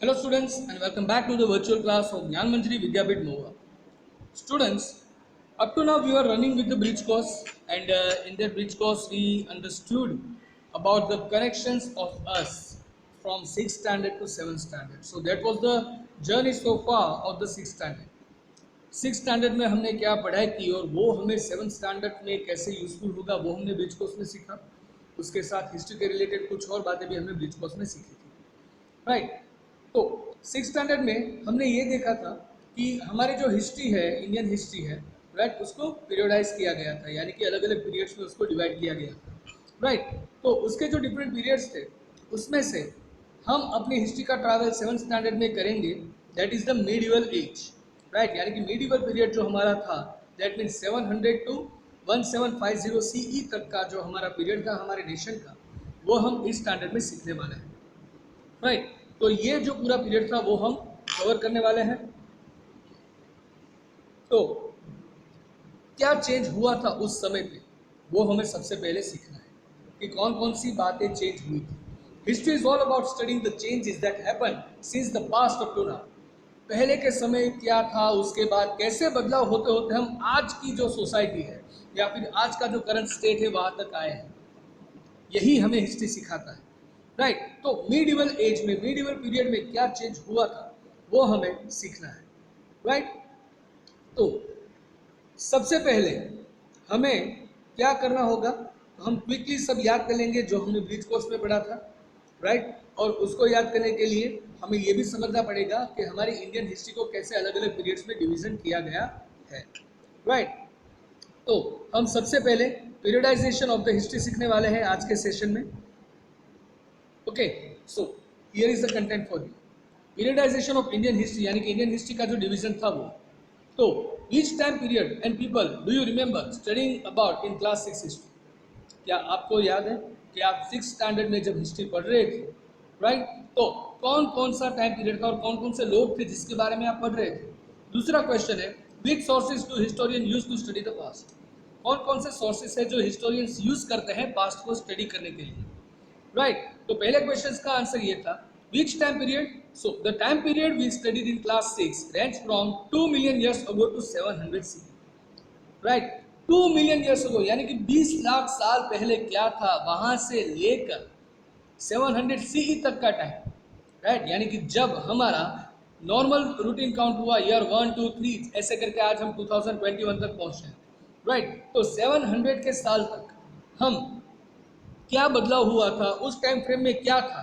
Hello students and welcome back to the virtual class of Gyan Manjari Vidyapit Mova. Students, up to now we were running with the bridge course and in that bridge course we understood about the connections of us from 6th standard to 7th standard. So that was the journey so far of the 6th standard. 6th standard में हमने क्या पढ़ाई की और वो हमें 7th standard में कैसे यूजफुल होगा वो हमने ब्रिज कोर्स में सीखा। उसके साथ हिस्ट्री के रिलेटेड कुछ और बातें भी हमने ब्रिज कोर्स में सीखी थी, राइट। तो 6th स्टैंडर्ड में हमने ये देखा था कि हमारी जो हिस्ट्री है, इंडियन हिस्ट्री है, राइट, उसको पीरियडाइज किया गया था, यानी कि अलग अलग पीरियड्स में उसको डिवाइड किया गया था, राइट। तो उसके जो डिफरेंट पीरियड्स थे उसमें से हम अपनी हिस्ट्री का ट्रैवल 7th स्टैंडर्ड में करेंगे, that is the medieval age, right. यानी कि मिडिवल पीरियड जो हमारा था, दैट मीन्स 700 टू 1750 CE तक का जो हमारा पीरियड था हमारे नेशन का, वो हम इस स्टैंडर्ड में सीखने वाले हैं, राइट। तो ये जो पूरा पीरियड था वो हम कवर करने वाले हैं। तो क्या चेंज हुआ था उस समय पे, वो हमें सबसे पहले सीखना है कि कौन कौन सी बातें चेंज हुई थी। History is all about studying the changes that happen since the past up to now. पहले के समय क्या था, उसके बाद कैसे बदलाव होते होते हम आज की जो सोसाइटी है या फिर आज का जो करंट स्टेट है वहां तक आए हैं, यही हमें हिस्ट्री सिखाता है, राइट। तो मिडिवल एज में, मिडिवल पीरियड में क्या चेंज हुआ था वो हमें सीखना है, राइट। तो सबसे पहले हमें क्या करना होगा, हम क्विकली सब याद कर लेंगे जो हमने ब्रिज कोर्स में पढ़ा था, राइट। और उसको याद करने के लिए हमें ये भी समझना पड़ेगा कि हमारी इंडियन हिस्ट्री को कैसे अलग अलग पीरियड्स में डिवीजन किया गया है, राइट। तो हम सबसे पहले पीरियडाइजेशन ऑफ द हिस्ट्री सीखने वाले हैं आज के सेशन में। Okay, so here is the content for you. Periodisation of Indian history, यानी कि इंडियन हिस्ट्री का जो डिवीजन था वो। तो each time period and people do you remember studying about in class 6 history. क्या आपको याद है कि आप 6th स्टैंडर्ड में जब हिस्ट्री पढ़ रहे थे, राइट, तो कौन कौन सा टाइम पीरियड था और कौन कौन से लोग थे जिसके बारे में आप पढ़ रहे थे। दूसरा क्वेश्चन है, which sources to historian use to study the past. कौन कौन से सोर्सेज है जो हिस्टोरियंस यूज करते हैं पास्ट को स्टडी करने के लिए, राइट। तो पहले क्वेश्चन का आंसर ये था, which time period. So the time period we studied in class 6 range from 2 million years ago to 700 CE, right. 2 million years ago यानी कि 20 लाख साल पहले क्या था, वहां से लेकर 700 CE तक का टाइम, राइट। यानी कि जब हमारा नॉर्मल रूटीन काउंट हुआ ईयर 1 2 3 ऐसे करके आज हम 2021 तक पहुंचे हैं, राइट। तो 700 के साल तक हम क्या बदलाव हुआ था, उस टाइम फ्रेम में क्या था,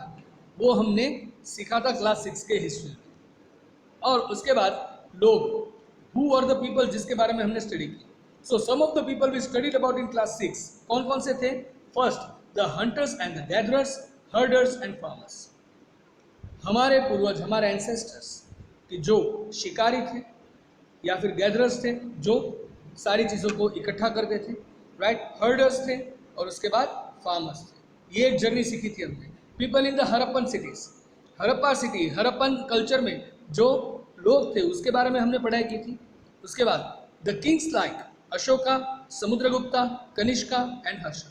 वो हमने सीखा था क्लास 6 के हिस्ट्री में। और उसके बाद लोग, हु आर द पीपल जिसके बारे में हमने स्टडी की। So some of the people we studied about in class 6, कौन कौन से थे। First, the hunters and the gatherers, herders and farmers. हमारे पूर्वज, हमारे एंसेस्टर्स कि जो शिकारी थे या फिर गैदरर्स थे जो सारी चीज़ों को इकट्ठा करते थे, राइट। हर्डर्स थे और उसके बाद फार्मर्स थे। ये एक जर्नी सीखी थी हमने। People in the Harappan cities, Harappa city, Harappan culture में जो लोग थे उसके बारे में हमने पढ़ाई की थी। उसके बाद the kings like Ashoka, Samudragupta, Kanishka and Harsh.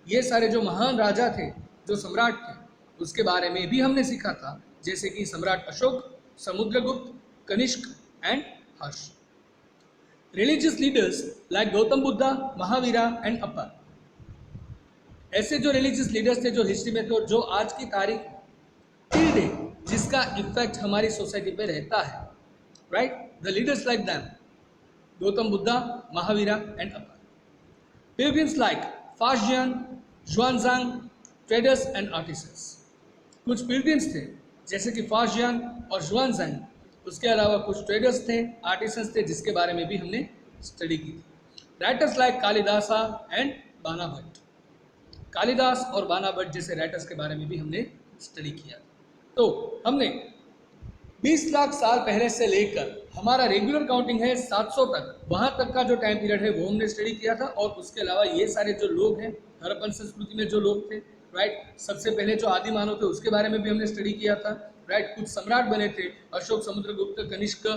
ये सारे जो महान राजा थे, जो सम्राट थे, उसके बारे में भी हमने सीखा था, जैसे कि सम्राट Ashok, Samudragupta, Kanishka and Harsh. Religious leaders like Gautam Buddha, Mahavira and upper. ऐसे जो रिलीजियस लीडर्स थे जो हिस्ट्री में थे, जो आज की तारीख टिल डे जिसका इफेक्ट हमारी सोसाइटी पे रहता है, right. The leaders like them Gautam Buddha, Mahavira and अपर। Pilgrims like Faxian, Xuanzang, traders and artisans. कुछ पिलग्रिम्स थे जैसे कि फाशजियान और जुआनजांग, उसके अलावा कुछ ट्रेडर्स थे, आर्टिसंस थे, जिसके बारे में भी हमने स्टडी की थी। राइटर्स लाइक कालिदासा एंड बाना भट्ट। कालिदास और बाना भट्ट जैसे राइटर्स के बारे में भी हमने स्टडी किया। तो हमने 20 लाख साल पहले से लेकर हमारा रेगुलर काउंटिंग है 700 तक, वहां तक का जो टाइम पीरियड है वो हमने स्टडी किया था। और उसके अलावा ये सारे जो लोग हैं, हरप्पन संस्कृति में जो लोग थे, राइट, सबसे पहले जो आदि मानव थे उसके बारे में भी हमने स्टडी किया था, राइट। कुछ सम्राट बने थे, अशोक, समुद्रगुप्त, कनिष्क,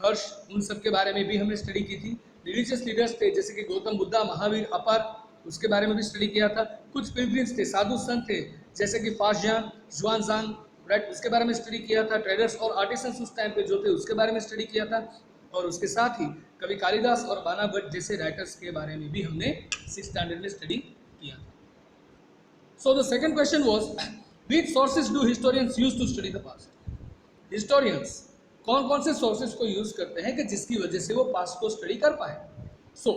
हर्ष, उन सब के बारे में भी हमने स्टडी की थी। रिलीजियस लीडर्स थे जैसे कि गौतम बुद्धा, महावीर, अपर, उसके बारे में भी स्टडी किया था। कुछ पिलग्रिम्स थे, साधु संत थे जैसे कि फाशजियान, जुआनजांग, राइट, उसके बारे में स्टडी किया था। ट्रेडर्स और आर्टिसंस उस टाइम पे जो थे उसके बारे में स्टडी किया था, और उसके साथ ही कवि कालिदास और बाणा भट्ट जैसे राइटर्स के बारे में भी हमने 6th स्टैंडर्ड में स्टडी किया था। So the second question was, which sources do historians use to study the past? Historians कौन कौन से सोर्सेज को यूज करते हैं कि जिसकी वजह से वो पास्ट को स्टडी कर पाए? सो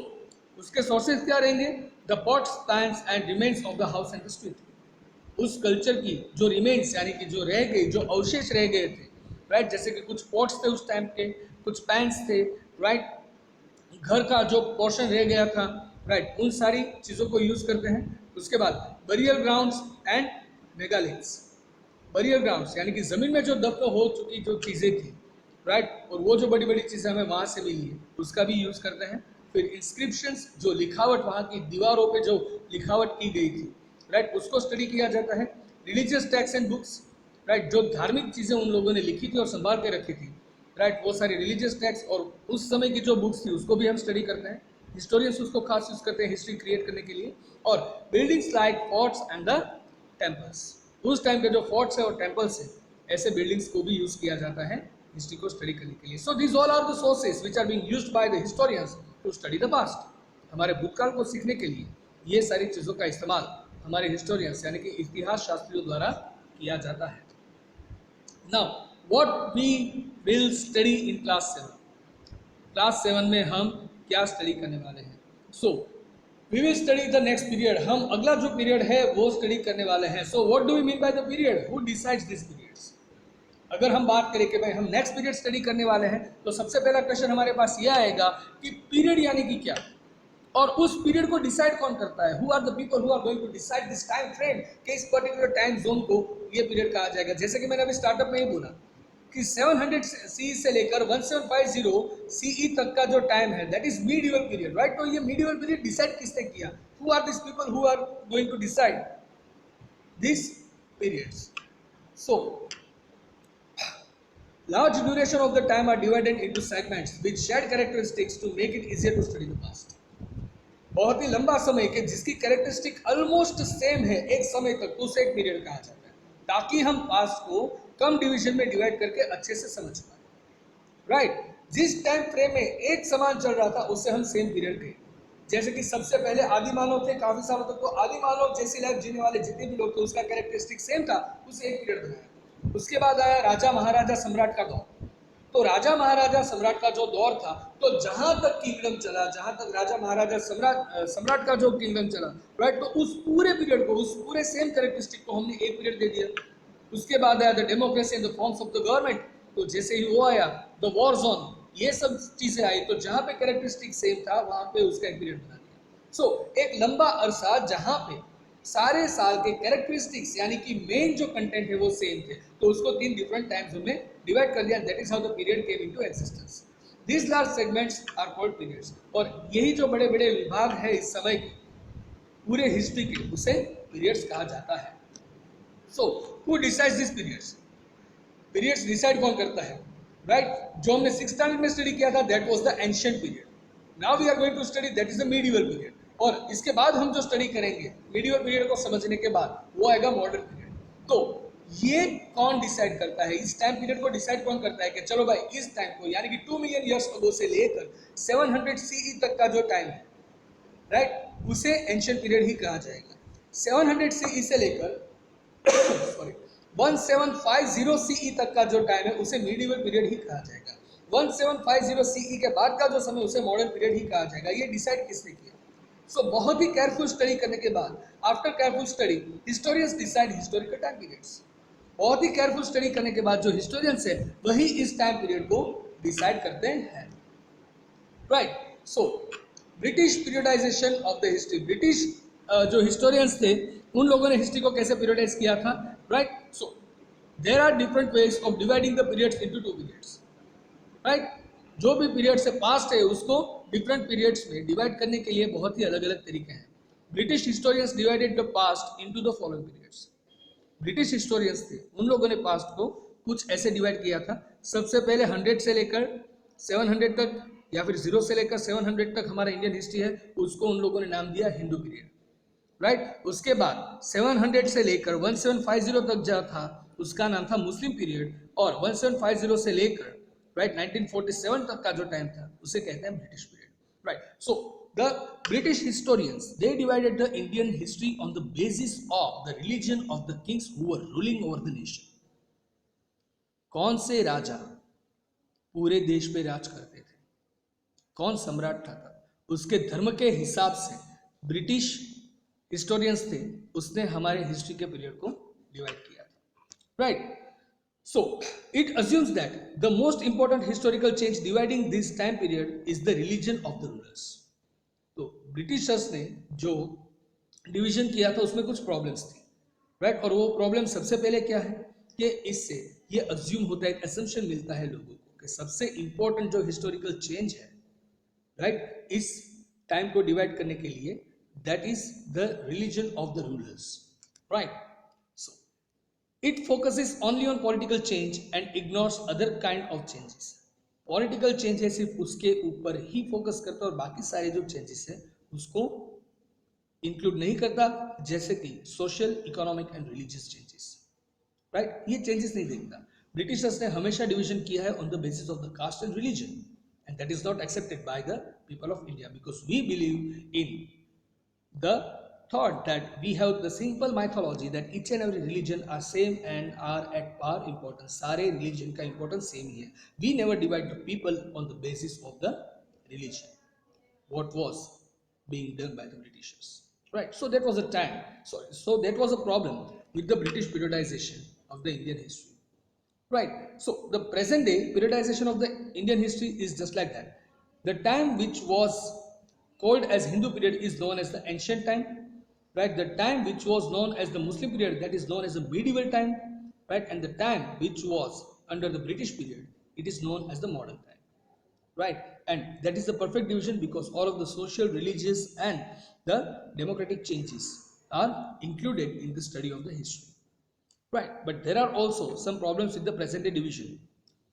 उसके सोर्सेज क्या रहेंगे? The pots, pans and remains of the house and the street. उस कल्चर की जो रिमेन्स यानी कि जो रह गई, जो अवशेष रह गए थे, राइट, जैसे कि कुछ पॉट्स थे उस टाइम के, कुछ पैन्स थे, राइट, घर का जो पोर्शन रह गया था, राइट, उन सारी चीज़ों को यूज़ करते हैं। उसके बाद burial grounds and megaliths. Burial grounds यानी कि ज़मीन में जो दफन हो चुकी जो चीज़ें थी, राइट, और वो जो बड़ी बड़ी चीज़ें हमें वहाँ से मिली है उसका भी यूज़ करते हैं। फिर इंस्क्रिप्शंस, जो लिखावट वहाँ की दीवारों पे जो लिखावट की गई थी, राइट, उसको स्टडी किया जाता है। Religious text and books, right, जो धार्मिक चीज़ें उन लोगों ने लिखी थी और संभाल के रखी थी, राइट, वो सारी रिलीजियस टेक्स्ट और उस समय की जो बुक्स थी उसको भी हम स्टडी करते हैं। हिस्टोरियंस उसको खास यूज़ करते हैं हिस्ट्री क्रिएट करने के लिए। और buildings like forts and the temples, उस टाइम के जो फोर्ट्स है और टेम्पल्स है, ऐसे बिल्डिंग्स को भी यूज़ किया जाता है हिस्ट्री को स्टडी करने के लिए। So these all are the sources which are being used by the historians to study the past. हमारे भूतकाल को सीखने के लिए ये सारी चीज़ों का इस्तेमाल हमारे हिस्टोरियंस यानी कि इतिहास शास्त्रियों द्वारा किया जाता है। Now what we will study in class 7? Class 7 में हम क्या स्टडी करने वाले हैं? So we will study the next period. हम अगला जो पीरियड है वो स्टडी करने वाले हैं। So what do we mean by the period? Who decides this periods? अगर हम बात करें कि भाई हम नेक्स्ट पीरियड स्टडी करने वाले हैं, तो सबसे पहला क्वेश्चन हमारे पास यह आएगा कि पीरियड यानी कि क्या, और उस पीरियड को डिसाइड कौन करता है? Who are the people who are going to decide this time frame, कि इस पर्टिकुलर टाइम जोन को ये पीरियड कहा जाएगा। जैसे कि मैंने अभी स्टार्टअप में ही बोला कि 700 CE से लेकर 1750 CE तक का जो टाइम है that is medieval period, right. तो ये मीडिवल पीरियड डिसाइड किसने किया? Who are this people who are going to decide this periods? So large duration of the time are divided into segments with shared characteristics to make it easier to study the past. बहुत ही लंबा समय के जिसकी characteristic almost same है एक समय तक, तो उसे एक पीरियड कहा जाता है, ताकि हम पास्ट को कम डिवीजन में डिवाइड करके अच्छे से समझ पाए, राइट। जिस टाइम फ्रेम में एक समान चल रहा था उसे हम सेम पीरियड कहें। जैसे कि सबसे पहले आदि मानव थे, काफी सालों तक, तो आदि मानव जैसी लाइफ जीने वाले जितने भी लोग थे उसका कैरेक्टरिस्टिक सेम था, उसे एक पीरियड बनाया। उसके बाद आया राजा महाराजा सम्राट का दौर। तो राजा महाराजा सम्राट का जो दौर था, तो जहां तक किंगडम चला, जहां तक राजा महाराजा सम्राट का जो किंगडम चला, राइट, तो उस पूरे पीरियड को, उस पूरे सेम कैरेक्टरिस्टिक को हमने एक पीरियड दे दिया। उसके बाद आया the democracy in the forms of the government. तो जैसे ही वो आया, द वॉर जोन, ये सब चीजें आई, तो जहां पे कैरेक्टरिस्टिक सेम था वहां पे उसका एक पीरियड बना दिया। सो एक लंबा अरसा जहां पे सारे साल के कैरेक्टरिस्टिक्स यानी कि मेन जो कंटेंट है वो सेम थे, तो उसको 3 डिफरेंट टाइम जोन में डिवाइड कर दिया। That is how the period came into existence. These large segments are called periods। और यही जो बड़े बड़े विभाग है इस समय के पूरे हिस्ट्री के, उसे पीरियड्स कहा जाता है। So who decides this periods? Periods decide कौन करता है, राइट। जो हमने 6th स्टैंडर्ड में स्टडी किया था that was the ancient period. Now we are going to study that is the medieval period. और इसके बाद हम जो स्टडी करेंगे मीडिवल पीरियड को समझने के बाद, वो आएगा मॉडर्न पीरियड। तो ये कौन डिसाइड करता है? इस टाइम पीरियड को डिसाइड कौन करता है कि चलो भाई इस टाइम को, यानी कि 2 मिलियन ईयर्स अगो से लेकर 700 CE तक का जो टाइम है, राइट, उसे एंशिएंट पीरियड ही कहा जाएगा। 700 CE से लेकर सॉरी 1750 CE तक का जो टाइम है उसे मीडिवल पीरियड ही कहा जाएगा। 1750 CE के बाद का जो समय उसे मॉडर्न पीरियड ही कहा जाएगा। ये डिसाइड किसने किया? सो बहुत ही केयरफुल स्टडी करने के बाद, after careful study, historians decide historical time periods. बहुत ही केयरफुल स्टडी करने के बाद जो हिस्टोरियंस है वही इस टाइम पीरियड को डिसाइड करते हैं, right. So British periodisation of the history. British जो हिस्टोरियंस थे उन लोगों ने हिस्ट्री को कैसे पीरियडाइज किया था, right. So there are different ways of dividing the periods into 2 periods, right. जो भी पीरियड से पास्ट है उसको डिफरेंट पीरियड्स में डिवाइड करने के लिए बहुत ही अलग अलग तरीके हैं। British historians divided the past into the following periods. British historians थे, उन लोगों ने पास्ट को कुछ ऐसे डिवाइड किया था। सबसे पहले 100 से लेकर 700 तक, या फिर 0 से लेकर 700 तक हमारा इंडियन हिस्ट्री है, उसको उन लोगों ने नाम दिया हिंदू पीरियड, राइट। उसके बाद 700 से लेकर 1750 तक जो था उसका नाम था मुस्लिम पीरियड, और 1750 से लेकर राइट 1947 तक का जो टाइम था उसे कहते हैं British period, right. So the British historians they divided the Indian history on the basis of the religion of the Kings who were ruling over the nation. कौन से राजा पूरे देश पे राज करते थे, कौन सम्राट था, उसके धर्म के हिसाब से ब्रिटिश हिस्टोरियंस थे उसने हमारे हिस्ट्री के पीरियड को डिवाइड किया था, right. So it assumes that the most important historical change dividing this time period is the religion of the rulers. तो ब्रिटिशर्स ने जो डिवीजन किया था उसमें कुछ प्रॉब्लम्स थी, राइट। और वो प्रॉब्लम सबसे पहले क्या है कि इससे ये अज्यूम होता है, एक असम्पशन मिलता है लोगों को कि सबसे इंपॉर्टेंट जो हिस्टोरिकल चेंज है, राइट, इस टाइम को डिवाइड करने के लिए, that is the religion of the rulers, right? So it focuses only on political change and ignores other kind of changes. Political change है सिर्फ उसके ऊपर ही फोकस करता है और बाकी सारे जो चेंजेस है उसको इंक्लूड नहीं करता, जैसे कि social, economic and religious changes, right. ये चेंजेस नहीं देखता। ब्रिटिशर्स ने हमेशा डिवीजन किया है on the basis of the caste and religion, and that is not accepted by the people of India because we believe in the thought that we have the simple mythology that each and every religion are same and are at par importance. सारे religion का importance same ही है. We never divide the people on the basis of the religion. What was being done by the Britishers, right? So that was a time. So that was a problem with the British periodization of the Indian history, right? So the present day periodization of the Indian history is just like that. The time which was called as Hindu period is known as the ancient time, right? The time which was known as the Muslim period, that is known as the medieval time, right? And the time which was under the British period, it is known as the modern time, right? And that is the perfect division because all of the social, religious and the democratic changes are included in the study of the history, right? But there are also some problems with the present day division,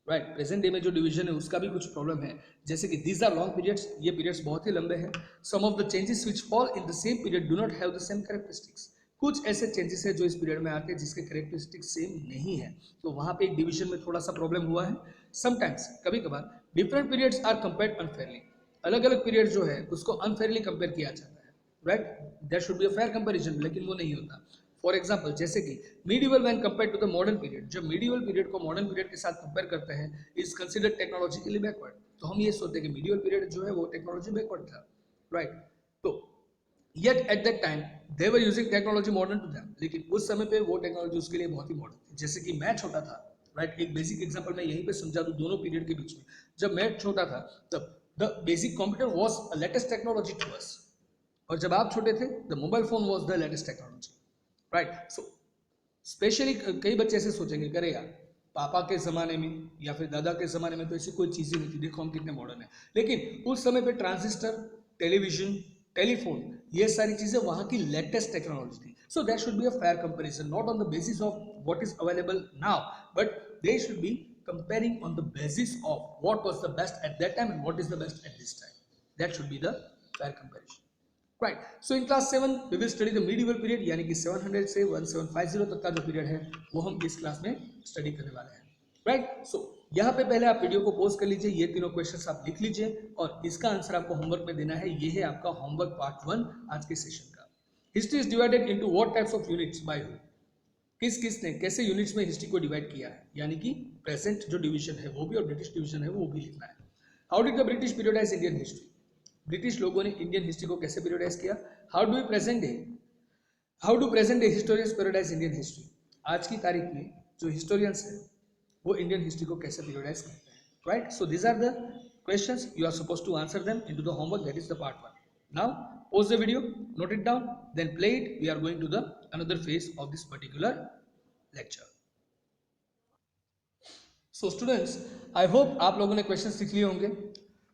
right. Present day में जो division है उसका भी कुछ problem है, जैसे कि these are long periods, ये पीरियड्स बहुत ही लंबे हैं। Some of the changes which fall in the same period do not have the same characteristics. कुछ ऐसे चेंजेस है जो इस पीरियड में आते हैं जिसके कैरेक्टरिस्टिक्स सेम नहीं है, तो वहाँ पे एक डिवीजन में थोड़ा सा प्रॉब्लम हुआ है। समटाइम्स, कभी कभार different periods are compared unfairly, अलग अलग पीरियड जो है उसको अनफेयरली कंपेयर किया जाता है, right. There should be a fair comparison, लेकिन वो नहीं होता। फॉर एग्जाम्पल, जैसे कि medieval when compare to the modern period, जब मीडिवल पीरियड को मॉडर्न पीरियड के साथ कंपेयर करते हैं, इज कंसिडर्ड टेक्नोलॉजिकली बैकवर्ड। तो हम ये सोचते हैं कि मीडिवल पीरियड जो है वो टेक्नोलॉजी बैकवर्ड था, राइट। तो yet at that time they were using technology modern to them, लेकिन उस समय पे वो टेक्नोलॉजी उसके लिए बहुत ही मॉडर्न थी। जैसे कि मैं छोटा था, राइट, एक बेसिक एग्जाम्पल मैं यहीं पे समझा दूं दोनों पीरियड के बीच में। जब मैं छोटा था तब the basic computer was a latest technology to us, और जब आप छोटे थे the mobile phone was the latest technology, right. So specially कई बच्चे ऐसे सोचेंगे, करे यार पापा के ज़माने में या फिर दादा के ज़माने में तो ऐसी कोई चीज़ ही नहीं थी, देखो हम कितने मॉडर्न हैं। लेकिन उस समय पे ट्रांजिस्टर, टेलीविजन, टेलीफोन, ये सारी चीज़ें वहाँ की लेटेस्ट टेक्नोलॉजी थी। So that should be a fair comparison, not on the basis of what is available now, but they should be comparing on the basis of what was the best at that time and what is the best at this time. That should be the fair comparison, right. So in class 7 we will study the medieval period, यानी कि 700 से 1750 तक का जो period है वो हम इस क्लास में स्टडी करने वाले हैं, राइट। सो यहाँ पे पहले आप वीडियो को पॉज कर लीजिए, ये तीनों क्वेश्चंस आप लिख लीजिए और इसका आंसर आपको होमवर्क में देना है। ये है आपका होमवर्क पार्ट 1 आज के सेशन का। History is divided into what types of units by who, किस किसने कैसे यूनिट्स में हिस्ट्री को डिवाइड किया है, यानी कि प्रेजेंट जो डिवीजन है वो भी और ब्रिटिश डिवीजन है वो भी लिखना है। How did the British periodise Indian history, British लोगों ने इंडियन हिस्ट्री को कैसे पीरियडाइज किया। How do present day historians periodise Indian history, आज की तारीख में जो हिस्टोरियंस है वो इंडियन हिस्ट्री को कैसे पीरियडाइज करते हैं, right. So these are the questions, you are supposed to answer them into the homework, that is the part 1. Now pause the video, note it down, then play it. We are going to the another phase of this particular lecture. So students, I hope आप लोगों ने question सीख लिए होंगे।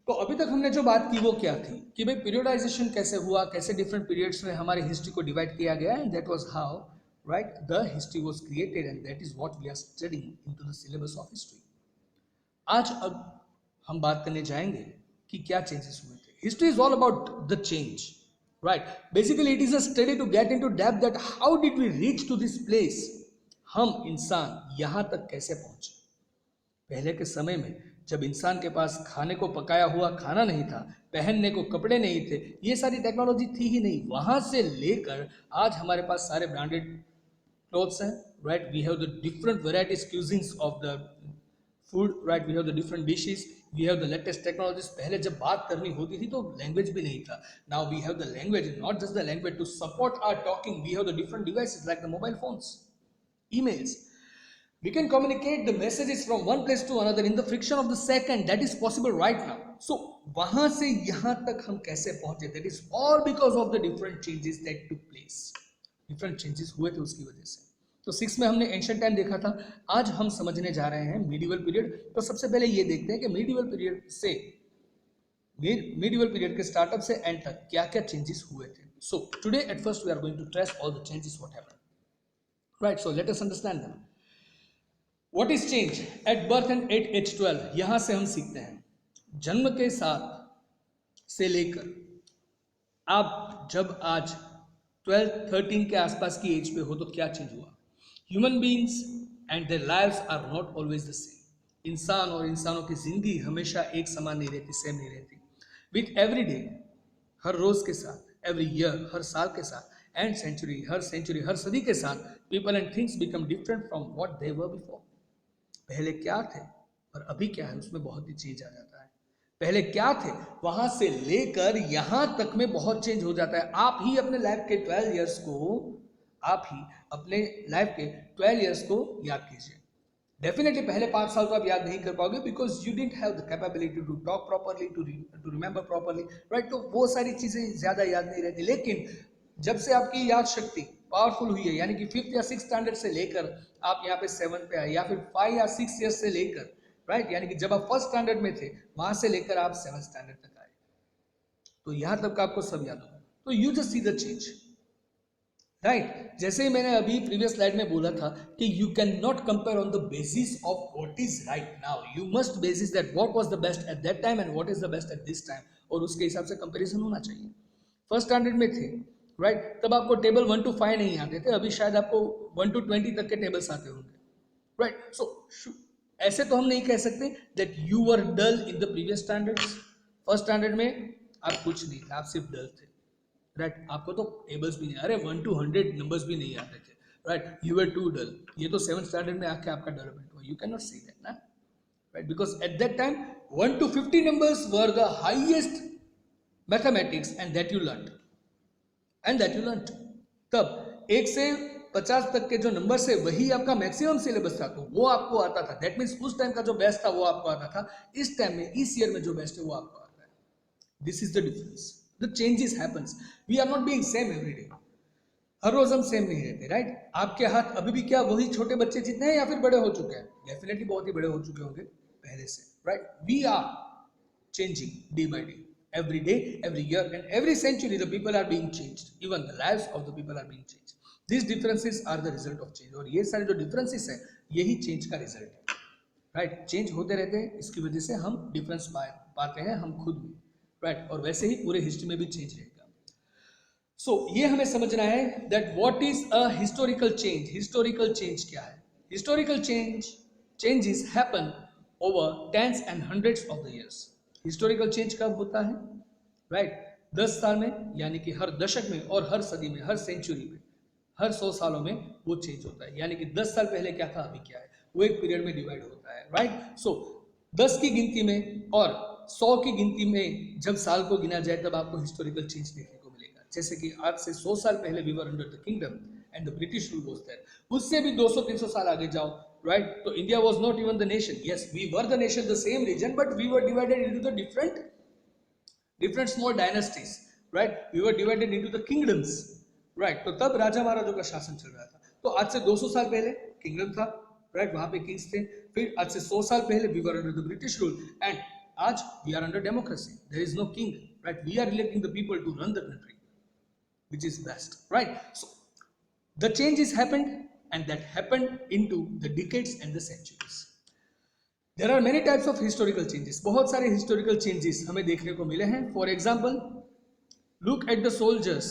तो अभी तक हमने जो बात की वो क्या थी कि भाई पीरियडाइजेशन कैसे हुआ, कैसे डिफरेंट पीरियड्स में हमारी हिस्ट्री को डिवाइड किया गया, and that was how right the history was created, and that is what we are studying into the syllabus of history. आज अब हम बात करने जाएंगे कि क्या चेंजेस हुए थे। History is all about the change, Right. Basically, it is a study to get into depth that how did we reach to this place? हम इंसान यहाँ तक कैसे पहुंचे? पहले के समय में जब इंसान के पास खाने को पकाया हुआ खाना नहीं था, पहनने को कपड़े नहीं थे, ये सारी टेक्नोलॉजी थी ही नहीं। वहां से लेकर आज हमारे पास सारे ब्रांडेड क्लोथ्स हैं, right? We have the different varieties cuisines of the food, right? We have the different dishes, we have the latest technologies. पहले जब बात करनी होती थी तो लैंग्वेज भी नहीं था। Now we have the language, not just the language to support our talking. We have the different devices like the mobile phones, emails. We can communicate the messages from one place to another in the friction of the second. That is possible right now. So वहां से यहाँ तक हम कैसे पहुंचे? That is all because of the different changes that took place. Different changes हुए थे उसकी वजह से। तो 6 में हमने एंशिएंट टाइम देखा था, आज हम समझने जा रहे हैं मीडिवल पीरियड। तो सबसे पहले ये देखते हैं कि मीडिवल पीरियड के स्टार्टअप से एंड तक क्या क्या चेंजेस हुए थे। So today at first we are going to trace all the changes what happened, right? So let us understand them. What is change at birth and at age 12? यहां से हम सीखते हैं जन्म के साथ से लेकर आप जब आज 12-13 के आसपास की एज पे हो तो क्या चेंज हुआ। Human beings and their lives are not always the same. इंसान और इंसानों की जिंदगी हमेशा एक समान नहीं रहती, सेम नहीं रहती। विथ एवरी डे, हर रोज के साथ, एवरी ईयर, हर साल के साथ, एंड सेंचुरी, हर सदी के साथ, people and things become different from what they were before. पहले क्या थे और अभी क्या है, उसमें बहुत ही चेंज आ जाता है। पहले क्या थे वहां से लेकर यहां तक में बहुत चेंज हो जाता है। आप ही अपने लाइफ के 12 इयर्स को याद कीजिए। डेफिनेटली पहले 5 साल तो आप याद नहीं कर पाओगे, because you didn't have the capability to talk properly, to remember properly, right? तो वो सारी चीजें ज्यादा याद नहीं रहती। लेकिन जब से आपकी याद शक्ति पावरफुल हुई है, यानी कि 5th या 6th स्टैंडर्ड से लेकर आप यहाँ पे 7th पे आए, या फिर 5 या 6 ईयर्स से लेकर, राइट, यानी कि जब आप 1st स्टैंडर्ड में थे वहां से लेकर आप 7th स्टैंडर्ड तक आए, तो यहां तक आपको सब याद होगा। तो you just see the change, right? जैसे ही मैंने अभी प्रीवियस स्लाइड में बोला था कि you can not compare on the basis of what is right now, you must basis that what was the best at that time and what is the best at this time, और उसके हिसाब से comparison होना चाहिए। 1st standard में थे, right, तब आपको टेबल 1 to 5 नहीं आते थे, अभी शायद आपको 1 to 20 तक के टेबल्स आते होंगे, राइट? सो ऐसे तो हम नहीं कह सकते that you were dull in the previous standards. 1st standard में आप कुछ नहीं थे, आप सिर्फ डल थे, राइट? आपको तो टेबल्स भी नहीं, अरे 1 to 100 नंबर्स भी नहीं आते थे, right? You were too dull. ये तो 7th स्टैंडर्ड में आके आपका डेवलपमेंट हुआ। You can not say that ना, right? Because at that time 1 to 50 numbers were the highest mathematics and that you learn, तब 1 से 50 तक के जो नंबर है वही आपका मैक्सिमम सिलेबस था, तो वो आपको आता था। दैट मीन्स उस टाइम का जो बेस्ट था वो आपको आता था, इस टाइम में, इस ईयर में जो बेस्ट है वो आपको आता है। This is the difference, the changes happens. We are not being same every day, हर रोज हम सेम नहीं रहते, राइट? आपके हाथ अभी भी क्या वही छोटे बच्चे जितने हैं या फिर बड़े हो चुके हैं? डेफिनेटली बहुत ही बड़े हो चुके होंगे पहले से, right? We are changing day by day, every day, every year, and every century. The people are being changed. Even the lives of the people are being changed. These differences are the result of change. और ये सारे जो differences हैं, यही change का result है, right? Change होते रहते हैं, इसकी वजह से हम difference पाते हैं हम खुद में, right? और वैसे ही पूरे history में भी change रहेगा। So ये हमें समझना है that what is a historical change? Historical change क्या है? Historical changes happen over tens and hundreds of the years. Historical change कब होता है, राइट? 10 साल में, यानी कि हर दशक में, और हर सदी में, हर सेंचुरी में, हर 100 सालों में वो चेंज होता है। यानी कि 10 साल पहले क्या था, अभी क्या है, वो एक पीरियड में डिवाइड होता है, राइट? सो 10 की गिनती में और 100 की गिनती में जब साल को गिना जाए तब आपको हिस्टोरिकल चेंज देखने को मिलेगा। जैसे कि आज से 100 साल पहले we were under the kingdom and the British rule was there. उससे भी 200-300 साल आगे जाओ, right? So India was not even the nation. Yes, we were the nation, the same region, but we were divided into the different small dynasties, right? We were divided into the kingdoms, right? तो तब राजा महाराजों का शासन चल रहा था। तो आज से 200 साल पहले किंगडम था, right? वहां पे किंग्स थे। फिर आज से 100 साल पहले we were under the British rule, and आज we are under democracy. There is no king, right? We are electing the people to run the country, which is best, right? So the changes happened, and that happened into the decades and the centuries. There are many types of historical changes. बहुत सारे historical changes हमें देखने को मिले हैं. For example, Look at the soldiers,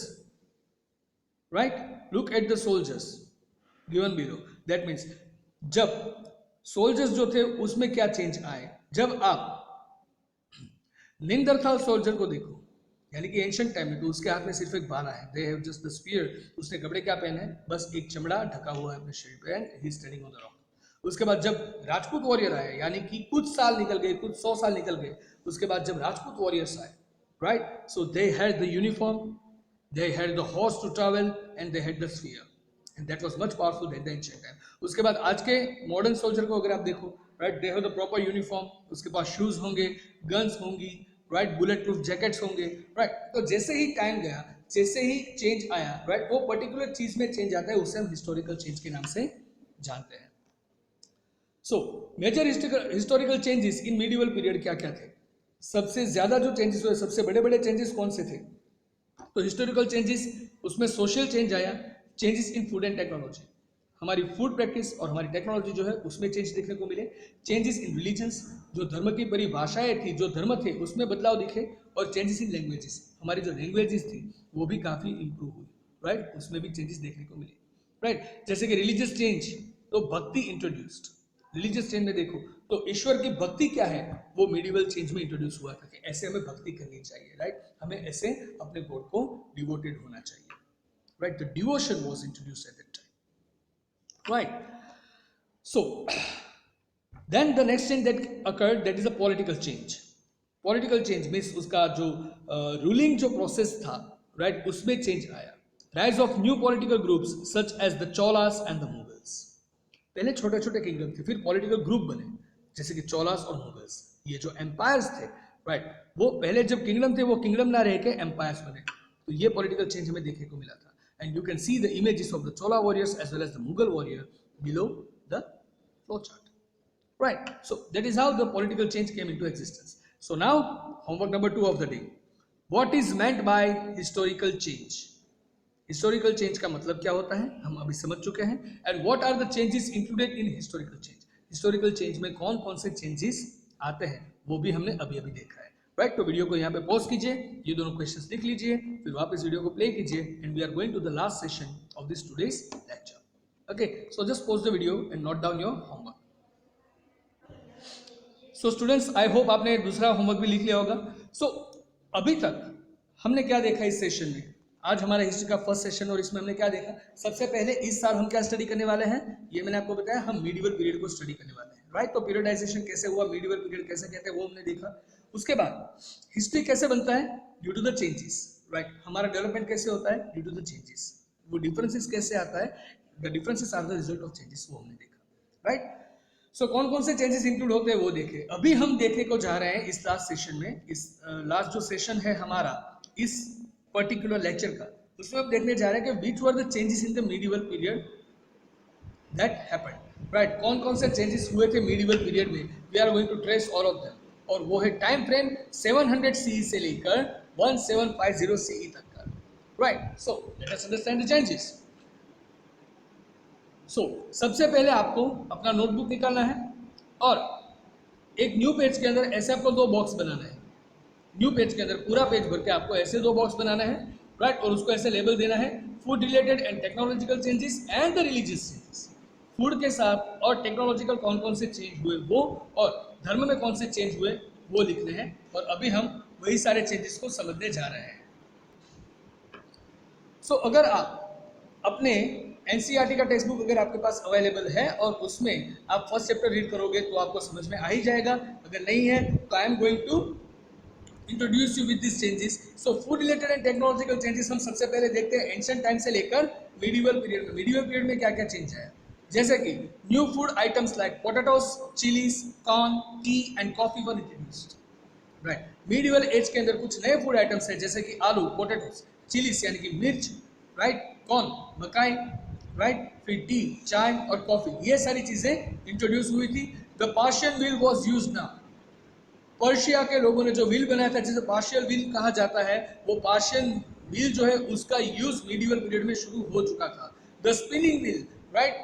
right? Look at the soldiers given below. That means जब soldiers जो थे उसमें क्या चेंज आए, जब आप निंदरथाल सोल्जर को देखो, यानी कि एंशियंट टाइम में, तो उसके हाथ में सिर्फ एक बाला है, they have just the spear, उसने कपड़े क्या पहने हैं, बस एक चमड़ा ढका हुआ है अपने शरीर पे, and he standing on the rock. उसके बाद जब राजपूत वॉरियर आए, यानी कि कुछ साल निकल गए, कुछ 100 साल निकल गए, उसके बाद जब राजपूत वॉरियर्स आए, right, so they had the uniform, they had the horse to travel and they had the spear, and that was much powerful than the ancient time. उसके बाद आज के मॉडर्न सोल्जर को अगर आप देखो, right, they have the proper uniform, उसके पास shoes होंगे, गन्स होंगी, राइट, बुलेट प्रूफ जैकेट्स होंगे, राइट। तो जैसे ही टाइम गया, जैसे ही चेंज आया, राइट, वो पर्टिकुलर चीज में चेंज आता है, उसे हम हिस्टोरिकल चेंज के नाम से जानते हैं। So major historical changes in medieval period क्या क्या थे? सबसे ज्यादा जो चेंजेस हुए, सबसे बड़े बड़े चेंजेस कौन से थे? तो हिस्टोरिकल चेंजेस, उसमें सोशल चेंज आया, changes in food and technology, हमारी फूड प्रैक्टिस और हमारी टेक्नोलॉजी जो है उसमें चेंज देखने को मिले। चेंजेस इन रिलीजन्स, जो धर्म की परिभाषाएं थी, जो धर्म थे, उसमें बदलाव दिखे। और चेंजेस इन लैंग्वेजेस, हमारी जो लैंग्वेजेस थी वो भी काफ़ी इंप्रूव हुई, राइट, उसमें भी चेंजेस देखने को मिले, राइट। जैसे कि रिलीजियस चेंज, तो भक्ति इंट्रोड्यूस्ड, रिलीजियस चेंज में देखो तो ईश्वर की भक्ति क्या है, वो मीडिवल चेंज में इंट्रोड्यूस हुआ था कि ऐसे हमें भक्ति करनी चाहिए, राइट, हमें ऐसे अपने गॉड को डिवोटेड होना चाहिए, right, the devotion was introduced at that time, right. So then the next change that occurred, that is a political change. Political change means उसका जो रूलिंग जो प्रोसेस था, राइट, उसमें चेंज आया। Rise of new political groups such as the Cholas and the Mughals. पहले छोटे छोटे kingdom थे, फिर पॉलिटिकल ग्रुप बने, जैसे कि चोलास और मुगल्स, ये जो एम्पायर्स थे, राइट, वो पहले जब किंगडम थे वो किंगडम ना रह के एम्पायर्स बने। तो ये पॉलिटिकल चेंज हमें देखने को मिला था। And you can see the images of the Chola warriors as well as the Mughal warrior below the flow chart, right. So that is how the political change came into existence. So now homework number 2 of the day, what is meant by historical change? Historical change का मतलब क्या होता है हम अभी समझ चुके हैं। And what are the changes included in historical change? Historical change में कौन कौन से चेंजेस आते हैं वो भी हमने अभी अभी देखा है, राइट। तो वीडियो को यहाँ पे पॉज कीजिए, ये दोनों क्वेश्चंस लिख लीजिए, फिर वापस वीडियो को प्ले कीजिए, and we are going to the last session of this today's lecture. Okay, so just pause the video and note down your homework. So students, I hope आपने दूसरा होमवर्क भी लिख लिया होगा। सो अभी तक हमने क्या देखा इस सेशन में? आज हमारा हिस्ट्री का फर्स्ट सेशन, और इसमें हमने क्या देखा? सबसे पहले इस साल हम क्या स्टडी करने वाले हैं, ये मैंने आपको बताया, हम मीडिवल पीरियड को स्टडी करने वाले हैं, राइट। तो पीरियडाइजेशन कैसे हुआ, मीडिवल पीरियड कैसे कहते हैं, वो हमने देखा। उसके बाद हिस्ट्री कैसे बनता है, due to the changes, right. हमारा डेवलपमेंट कैसे होता है, ड्यू टू द चेंजेस। वो डिफरेंसेस कैसे आता है, the differences are the result of changes, वो हमने देखा, राइट। सो कौन कौन से चेंजेस इंक्लूड होते हैं वो देखे। अभी हम देखने को जा रहे हैं इस लास्ट सेशन में, इस लास्ट जो सेशन है हमारा इस पर्टिकुलर लेक्चर का, उसमें हम देखने जा रहे हैं कि which were the changes in the medieval period that happened, right. कौन कौन से चेंजेस हुए थे मीडिवल पीरियड में, we are going to trace all of them. और वो है टाइम फ्रेम 700 CE से लेकर 1750 CE तक का, right. So let us understand the changes. So सबसे पहले आपको अपना नोटबुक निकालना है और एक न्यू पेज के अंदर ऐसे आपको 2 बॉक्स बनाना है। न्यू पेज के अंदर पूरा पेज भर के आपको ऐसे 2 बॉक्स बनाना है, राइट। और उसको ऐसे लेबल देना है, food related and technological changes and the religious changes. Food के साथ और टेक्नोलॉजिकल कौन कौन से चेंज हुए वो, और धर्म में कौन से चेंज हुए वो लिखने हैं। और अभी हम वही सारे चेंजेस को समझने जा रहे हैं। सो अगर आप अपने एनसीईआरटी का टेक्स्ट बुक अगर आपके पास अवेलेबल है और उसमें आप फर्स्ट चैप्टर रीड करोगे तो आपको समझ में आ ही जाएगा। अगर नहीं है तो I am going to introduce you with this changes. So food related and technological changes हम सबसे पहले देखते हैं एंशिएंट टाइम से लेकर मीडिवल पीरियड में। मीडिवल पीरियड में क्या क्या चेंज आया, जैसे कि new food items like potatoes, chillies, corn, tea and coffee were introduced, right. Medieval age के अंदर कुछ नए फूड आइटम्स हैं, जैसे कि आलू, पोटैटोज, चिलीज यानी कि मिर्च, राइट, कॉर्न, मकाई, राइट, फिर टी, चाय और कॉफी, ये सारी चीजें इंट्रोड्यूस हुई थी। The partial wheel was used now. Persia के लोगों ने जो व्हील बनाया था, जिसे पार्शियल व्हील कहा जाता है, वो पार्शियल व्हील जो है उसका यूज मीडिवल पीरियड में शुरू हो चुका था। The spinning wheel, right,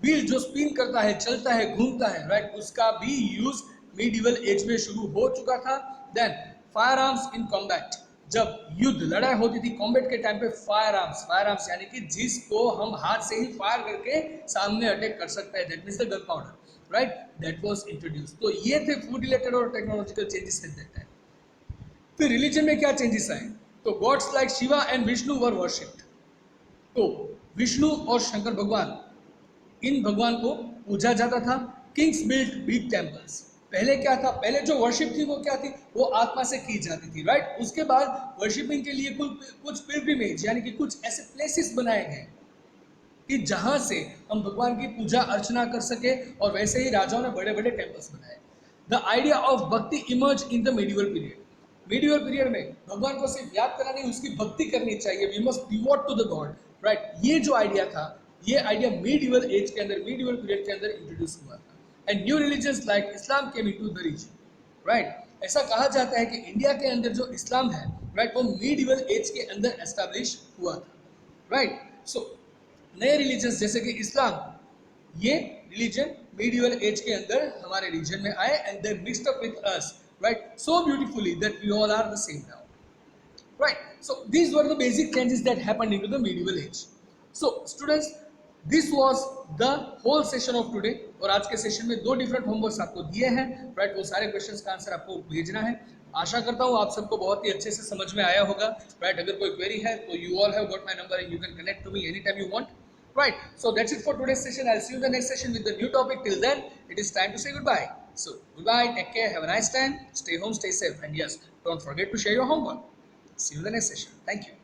wheel जो स्पिन करता है, चलता है, घूमता है, राइट, उसका भी यूज मीडिवल एज में शुरू हो चुका था। Then firearms in combat, जब युद्ध लड़ाई होती थी कॉम्बैट के टाइम पे फायर आर्म्स यानी कि जिसको हम हाथ से ही फायर करके सामने अटैक कर सकते हैं, that means the gunpowder, right, that was introduce. तो ये थे फूड रिलेटेड और technological changes at that time. फिर रिलीजन में क्या चेंजेस आए, तो gods like Shiva and Vishnu were worshipped. तो विष्णु और शंकर भगवान, इन भगवान को पूजा जाता था। Kings built big temples. पहले क्या था, पहले जो वर्शिप थी वो क्या थी, वो आत्मा से की जाती थी, राइट। उसके बाद वर्शिपिंग के लिए कुछ पिलग्रिमेज यानी कि कुछ ऐसे प्लेसेस बनाए गए कि जहां से हम भगवान की पूजा अर्चना कर सके, और वैसे ही राजाओं ने बड़े बड़े टेम्पल्स बनाए। द आइडिया ऑफ भक्ति emerge in the medieval period. Medieval period में भगवान को सिर्फ याद करना नहीं, उसकी भक्ति करनी चाहिए, we must devote to the god, right. ये जो आइडिया था, ये आइडिया मेडिवल एज के अंदर, मेडिवल पीरियड के अंदर इंट्रोड्यूस हुआ था। And new religions like Islam came into the region, right. ऐसा कहा जाता है कि इंडिया के अंदर जो इस्लाम है, राइट, वो मेडिवल एज के अंदर एस्टैब्लिश हुआ था, राइट। सो नए रिलीजन्स जैसे कि इस्लाम, ये रिलीजन मीडियल एज के अंदर हमारे रीजन में आए, and they mixed up with us, right, so beautifully that we all are the same now, right? So these were the basic changes that happened into the medieval age. So students, this was the whole session of today। और आज के session में 2 different homeworks आपको दिए हैं, right. वो सारे questions का आंसर आपको भेजना है। आशा करता हूँ आप सबको बहुत ही अच्छे से समझ में आया होगा, राइट। अगर कोई क्वेरी है तो you all have got my number and you can connect to me any time you want, right? So that's it for today's session। I'll see you in the next session with the new topic। Till then, it is time to say goodbye। So goodbye, take care, have a nice time, stay home, stay safe, and yes, don't forget to share your homework। See you in the next session। Thank you।